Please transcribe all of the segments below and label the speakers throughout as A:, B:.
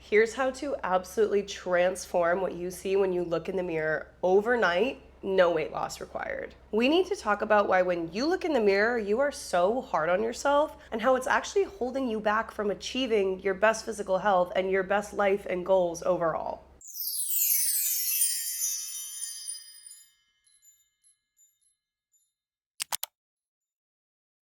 A: Here's how to absolutely transform what you see when you look in the mirror overnight. No weight loss required. We need to talk about why when you look in the mirror, you are so hard on yourself and how it's actually holding you back from achieving your best physical health and your best life and goals overall.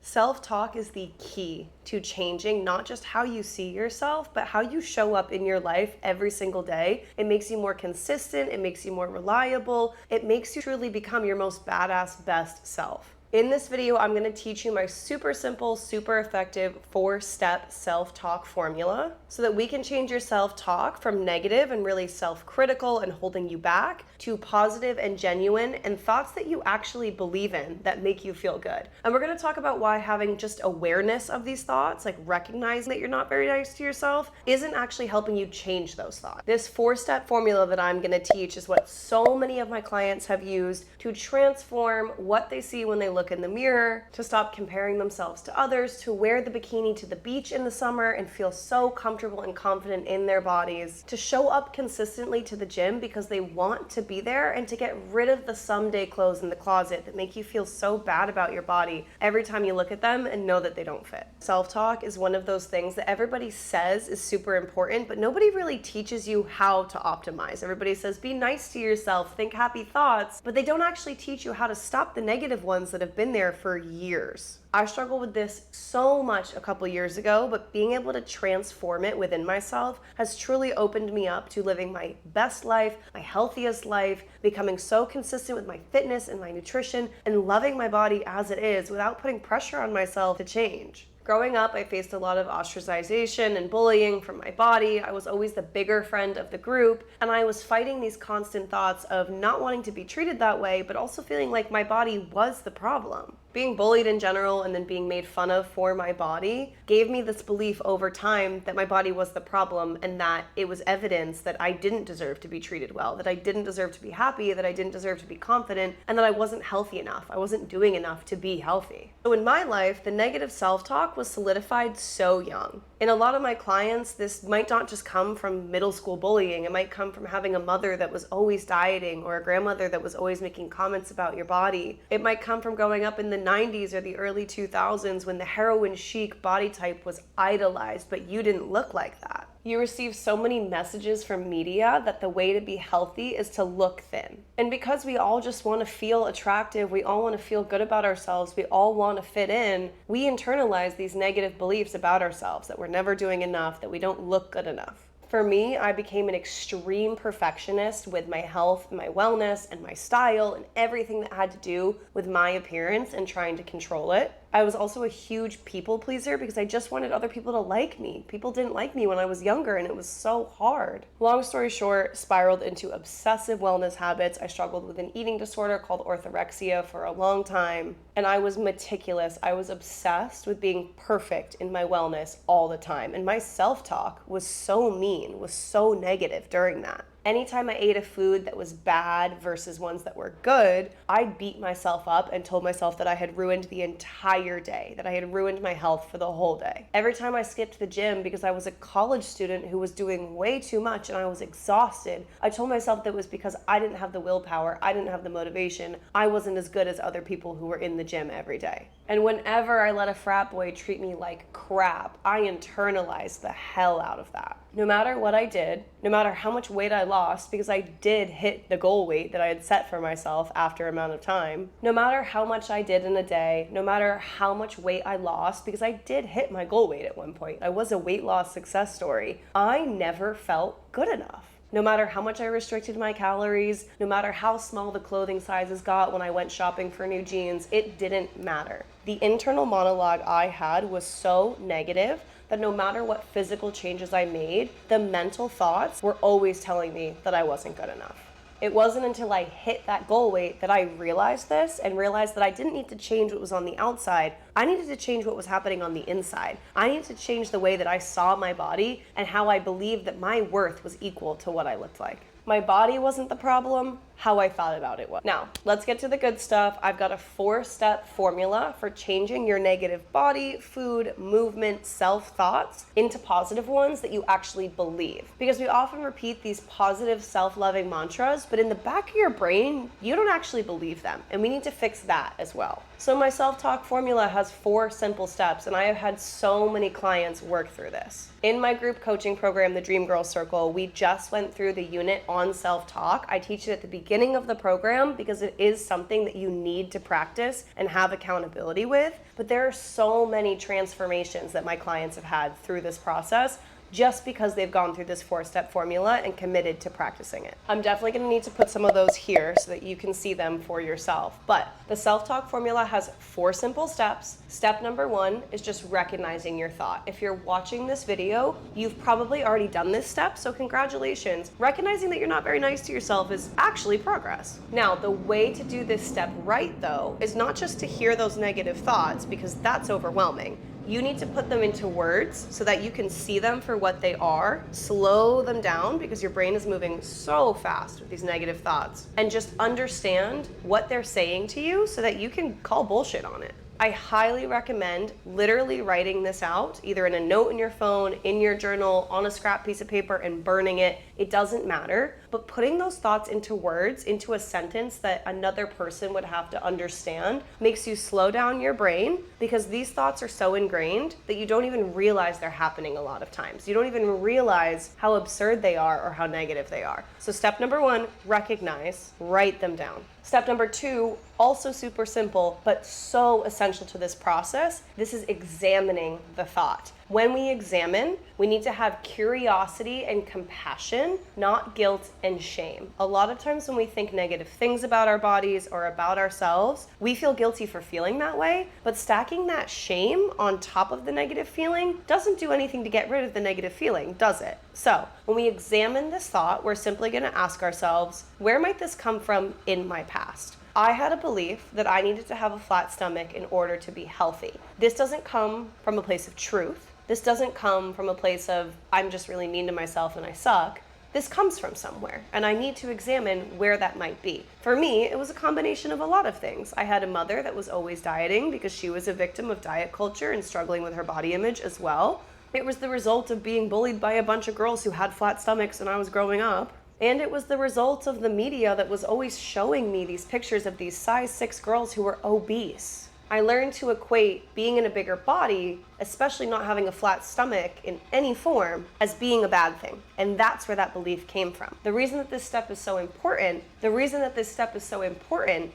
A: Self-talk is the key to changing not just how you see yourself, but how you show up in your life every single day. It makes you more consistent, it makes you more reliable, it makes you truly become your most badass, best self. In this video, I'm going to teach you my super simple, super effective 4-step self-talk formula so that we can change your self-talk from negative and really self-critical and holding you back to positive and genuine and thoughts that you actually believe in that make you feel good. And we're going to talk about why having just awareness of these thoughts, like recognizing that you're not very nice to yourself, isn't actually helping you change those thoughts. This 4-step formula that I'm going to teach is what so many of my clients have used to transform what they see when they look in the mirror, to stop comparing themselves to others, to wear the bikini to the beach in the summer and feel so comfortable and confident in their bodies, to show up consistently to the gym because they want to be there, and to get rid of the someday clothes in the closet that make you feel so bad about your body every time you look at them and know that they don't fit. Self-talk is one of those things that everybody says is super important, but nobody really teaches you how to optimize. Everybody says, be nice to yourself, think happy thoughts, but they don't actually teach you how to stop the negative ones that have been there for years. I struggled with this so much a couple years ago, but being able to transform it within myself has truly opened me up to living my best life, my healthiest life, becoming so consistent with my fitness and my nutrition, and loving my body as it is without putting pressure on myself to change. Growing up, I faced a lot of ostracization and bullying from my body. I was always the bigger friend of the group, and I was fighting these constant thoughts of not wanting to be treated that way, but also feeling like my body was the problem. Being bullied in general and then being made fun of for my body gave me this belief over time that my body was the problem and that it was evidence that I didn't deserve to be treated well, that I didn't deserve to be happy, that I didn't deserve to be confident, and that I wasn't healthy enough. I wasn't doing enough to be healthy. So in my life, the negative self-talk was solidified so young. In a lot of my clients, this might not just come from middle school bullying. It might come from having a mother that was always dieting or a grandmother that was always making comments about your body. It might come from growing up in the 90s or the early 2000s when the heroin chic body type was idolized, but you didn't look like that. You receive so many messages from media that the way to be healthy is to look thin. And because we all just want to feel attractive, we all want to feel good about ourselves, we all want to fit in, we internalize these negative beliefs about ourselves, that we're never doing enough, that we don't look good enough. For me, I became an extreme perfectionist with my health, my wellness, and my style, and everything that had to do with my appearance and trying to control it. I was also a huge people pleaser because I just wanted other people to like me. People didn't like me when I was younger, and it was so hard. Long story short, spiraled into obsessive wellness habits. I struggled with an eating disorder called orthorexia for a long time, and I was meticulous. I was obsessed with being perfect in my wellness all the time, and my self-talk was so mean, was so negative during that. Anytime I ate a food that was bad versus ones that were good, I beat myself up and told myself that I had ruined the entire day, that I had ruined my health for the whole day. Every time I skipped the gym because I was a college student who was doing way too much and I was exhausted, I told myself that it was because I didn't have the willpower, I didn't have the motivation, I wasn't as good as other people who were in the gym every day. And whenever I let a frat boy treat me like crap, I internalized the hell out of that. No matter what I did, no matter how much weight I lost, because I did hit the goal weight that I had set for myself after an amount of time, no matter how much I did in a day, no matter how much weight I lost, because I did hit my goal weight at one point, I was a weight loss success story, I never felt good enough. No matter how much I restricted my calories, no matter how small the clothing sizes got when I went shopping for new jeans, it didn't matter. The internal monologue I had was so negative that no matter what physical changes I made, the mental thoughts were always telling me that I wasn't good enough. It wasn't until I hit that goal weight that I realized this and realized that I didn't need to change what was on the outside. I needed to change what was happening on the inside. I needed to change the way that I saw my body and how I believed that my worth was equal to what I looked like. My body wasn't the problem, how I thought about it was. Now, let's get to the good stuff. I've got a 4-step formula for changing your negative body, food, movement, self-thoughts into positive ones that you actually believe. Because we often repeat these positive self-loving mantras, but in the back of your brain, you don't actually believe them. And we need to fix that as well. So my self-talk formula has 4 simple steps, and I have had so many clients work through this. In my group coaching program, the Dream Girl Circle, we just went through the unit on self-talk. I teach it at the beginning of the program because it is something that you need to practice and have accountability with. But there are so many transformations that my clients have had through this process just because they've gone through this 4-step formula and committed to practicing it. I'm definitely gonna need to put some of those here so that you can see them for yourself. But the self-talk formula has 4 simple steps. Step number 1 is just recognizing your thought. If you're watching this video, you've probably already done this step, so congratulations. Recognizing that you're not very nice to yourself is actually progress. Now, the way to do this step right, though, is not just to hear those negative thoughts, because that's overwhelming. You need to put them into words so that you can see them for what they are, slow them down because your brain is moving so fast with these negative thoughts, and just understand what they're saying to you so that you can call bullshit on it. I highly recommend literally writing this out, either in a note in your phone, in your journal, on a scrap piece of paper, and burning it. It doesn't matter, but putting those thoughts into words, into a sentence that another person would have to understand, makes you slow down your brain, because these thoughts are so ingrained that you don't even realize they're happening a lot of times. You don't even realize how absurd they are or how negative they are. So step number 1, recognize, write them down. Step number 2, also super simple, but so essential to this process. This is examining the thought. When we examine, we need to have curiosity and compassion, not guilt and shame. A lot of times when we think negative things about our bodies or about ourselves, we feel guilty for feeling that way, but stacking that shame on top of the negative feeling doesn't do anything to get rid of the negative feeling, does it? So when we examine this thought, we're simply going to ask ourselves, where might this come from in my past? I had a belief that I needed to have a flat stomach in order to be healthy. This doesn't come from a place of truth. This doesn't come from a place of, I'm just really mean to myself and I suck. This comes from somewhere, and I need to examine where that might be. For me, it was a combination of a lot of things. I had a mother that was always dieting because she was a victim of diet culture and struggling with her body image as well. It was the result of being bullied by a bunch of girls who had flat stomachs when I was growing up. And it was the result of the media that was always showing me these pictures of these size 6 girls who were obese. I learned to equate being in a bigger body, especially not having a flat stomach in any form, as being a bad thing. And that's where that belief came from. The reason that this step is so important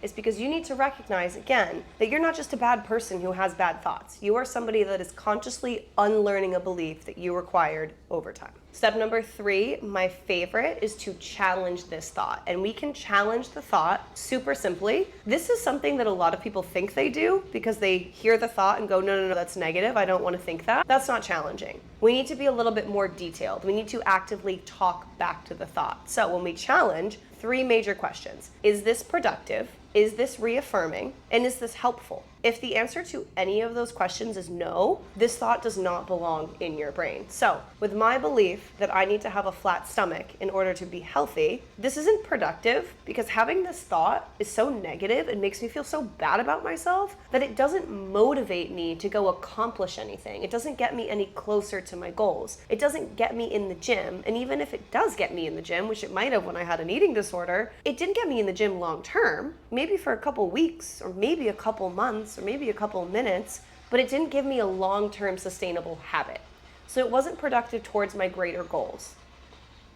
A: is because you need to recognize, again, that you're not just a bad person who has bad thoughts. You are somebody that is consciously unlearning a belief that you acquired over time. Step number 3, my favorite, is to challenge this thought. And we can challenge the thought super simply. This is something that a lot of people think they do because they hear the thought and go, no, that's negative. I don't want to think that. That's not challenging. We need to be a little bit more detailed. We need to actively talk back to the thought. So when we challenge, 3 major questions. Is this productive? Is this reaffirming? And is this helpful? If the answer to any of those questions is no, this thought does not belong in your brain. So with my belief that I need to have a flat stomach in order to be healthy, this isn't productive because having this thought is so negative and makes me feel so bad about myself that it doesn't motivate me to go accomplish anything. It doesn't get me any closer to my goals. It doesn't get me in the gym. And even if it does get me in the gym, which it might have when I had an eating disorder, it didn't get me in the gym long term, maybe for a couple weeks or maybe a couple months or maybe a couple minutes, but it didn't give me a long-term sustainable habit. So it wasn't productive towards my greater goals.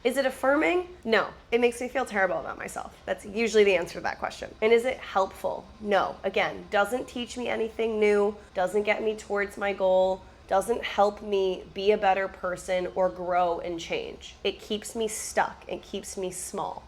A: Is it affirming? No. It makes me feel terrible about myself. That's usually the answer to that question. And is it helpful? No. Again, doesn't teach me anything new, doesn't get me towards my goal, doesn't help me be a better person or grow and change. It keeps me stuck. It keeps me small.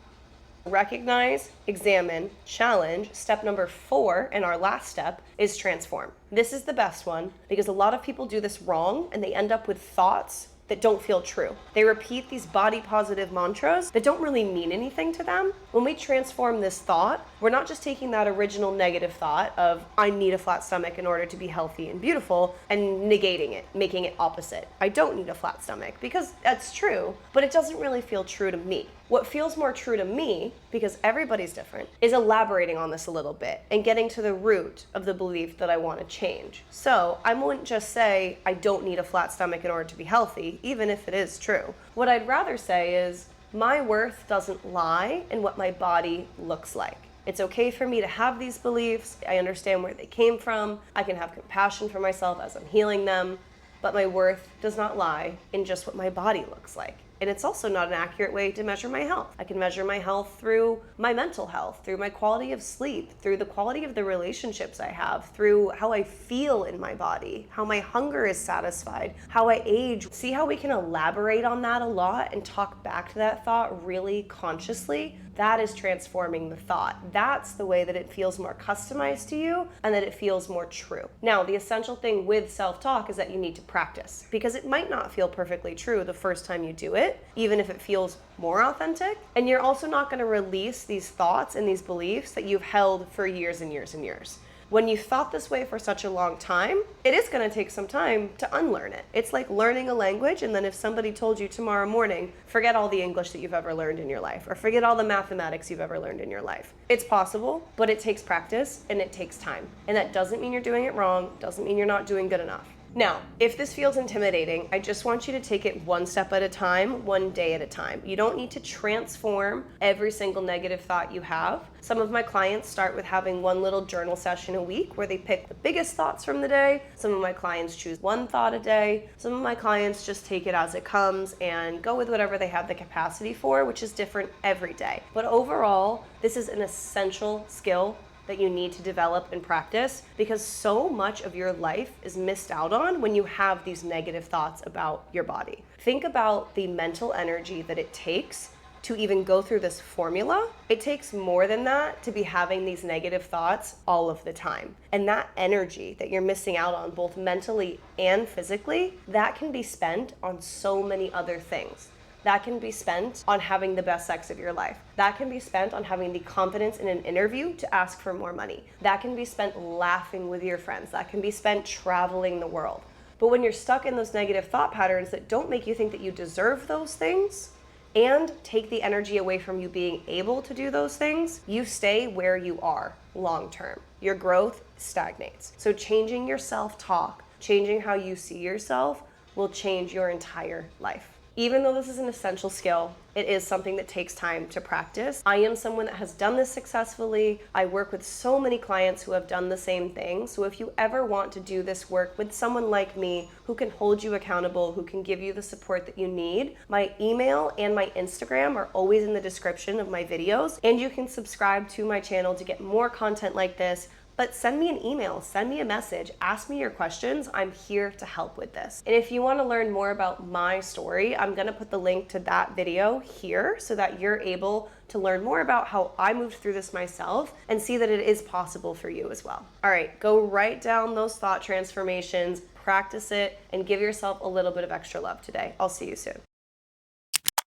A: Recognize, examine, challenge. Step number 4, and our last step, is transform. This is the best one because a lot of people do this wrong and they end up with thoughts that don't feel true. They repeat these body positive mantras that don't really mean anything to them. When we transform this thought, we're not just taking that original negative thought of, I need a flat stomach in order to be healthy and beautiful, and negating it, making it opposite. I don't need a flat stomach, because that's true, but it doesn't really feel true to me. What feels more true to me, because everybody's different, is elaborating on this a little bit and getting to the root of the belief that I want to change. So I wouldn't just say I don't need a flat stomach in order to be healthy, even if it is true. What I'd rather say is my worth doesn't lie in what my body looks like. It's okay for me to have these beliefs. I understand where they came from. I can have compassion for myself as I'm healing them, but my worth does not lie in just what my body looks like. And it's also not an accurate way to measure my health. I can measure my health through my mental health, through my quality of sleep, through the quality of the relationships I have, through how I feel in my body, how my hunger is satisfied, how I age. See how we can elaborate on that a lot and talk back to that thought really consciously? That is transforming the thought. That's the way that it feels more customized to you and that it feels more true. Now, the essential thing with self-talk is that you need to practice, because it might not feel perfectly true the first time you do it, even if it feels more authentic. And you're also not going to release these thoughts and these beliefs that you've held for years and years and years. When you thought this way for such a long time, it is going to take some time to unlearn it. It's like learning a language, and then if somebody told you tomorrow morning, forget all the English that you've ever learned in your life, or forget all the mathematics you've ever learned in your life. It's possible, but it takes practice and it takes time. And that doesn't mean you're doing it wrong, doesn't mean you're not doing good enough. Now, if this feels intimidating, I just want you to take it one step at a time, one day at a time. You don't need to transform every single negative thought you have. Some of my clients start with having one little journal session a week where they pick the biggest thoughts from the day. Some of my clients choose one thought a day. Some of my clients just take it as it comes and go with whatever they have the capacity for, which is different every day. But overall, this is an essential skill that you need to develop and practice, because so much of your life is missed out on when you have these negative thoughts about your body. Think about the mental energy that it takes to even go through this formula. It takes more than that to be having these negative thoughts all of the time. And that energy that you're missing out on, both mentally and physically, that can be spent on so many other things. That can be spent on having the best sex of your life. That can be spent on having the confidence in an interview to ask for more money. That can be spent laughing with your friends. That can be spent traveling the world. But when you're stuck in those negative thought patterns that don't make you think that you deserve those things and take the energy away from you being able to do those things, you stay where you are long term. Your growth stagnates. So changing your self-talk, changing how you see yourself, will change your entire life. Even though this is an essential skill, it is something that takes time to practice. I am someone that has done this successfully. I work with so many clients who have done the same thing. So if you ever want to do this work with someone like me who can hold you accountable, who can give you the support that you need, my email and my Instagram are always in the description of my videos. And you can subscribe to my channel to get more content like this. But send me an email, send me a message, ask me your questions. I'm here to help with this. And if you want to learn more about my story, I'm going to put the link to that video here so that you're able to learn more about how I moved through this myself and see that it is possible for you as well. All right, go write down those thought transformations, practice it, and give yourself a little bit of extra love today. I'll see you soon.